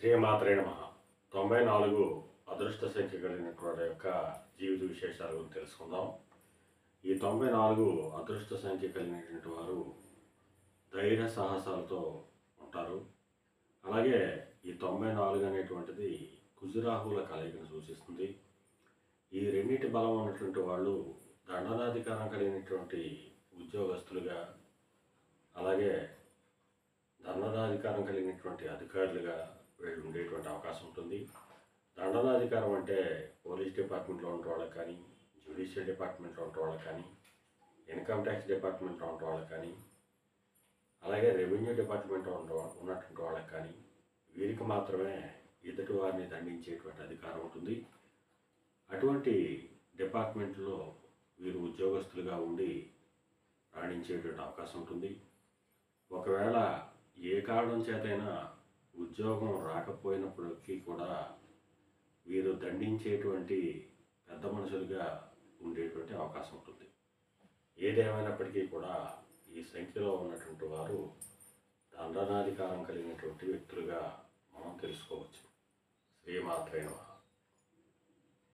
శ్రీమాత్రే నమః. 94 అదృష్ట సంఖ్య కలిగినటువంటి యొక్క జీవిత విశేషాల గురించి తెలుసుకుందాం. ఈ 94 అదృష్ట సంఖ్య కలిగినటువంటి వారు ధైర్య సాహసాలతో ఉంటారు. అలాగే ఈ 94 అనేటువంటిది కుజరాహుల కలయికను సూచిస్తుంది. ఈ రెండింటి బలం ఉన్నటువంటి వాళ్ళు దండనాధికారం కలిగినటువంటి ఉద్యోగస్తులుగా, అలాగే దండనాధికారం కలిగినటువంటి అధికారులుగా వీళ్ళు ఉండేటువంటి అవకాశం ఉంటుంది. దండనాధికారం అంటే పోలీస్ డిపార్ట్మెంట్లో ఉండే వాళ్ళకి కానీ, జ్యుడిషియల్ డిపార్ట్మెంట్లో ఉండే వాళ్ళకి కానీ, ఇన్కమ్ ట్యాక్స్ డిపార్ట్మెంట్లో ఉండే వాళ్ళకి కానీ, అలాగే రెవెన్యూ డిపార్ట్మెంట్లో ఉన్నటువంటి వాళ్ళకి కానీ, వీరికి మాత్రమే ఎదుటి వారిని దండించేటువంటి అధికారం ఉంటుంది. అటువంటి డిపార్ట్మెంట్లో వీరు ఉద్యోగస్తులుగా ఉండి రాణించేటువంటి అవకాశం ఉంటుంది. ఒకవేళ ఏ కారణం చేతైనా ఉద్యోగం రాకపోయినప్పటికీ కూడా వీరు దండించేటువంటి పెద్ద మనుషులుగా ఉండేటువంటి అవకాశం ఉంటుంది. ఏదేమైనప్పటికీ కూడా ఈ సంఖ్యలో ఉన్నటువంటి వారు దండనాధికారం కలిగినటువంటి వ్యక్తులుగా మనం తెలుసుకోవచ్చు. శ్రీమాత్రే నమః.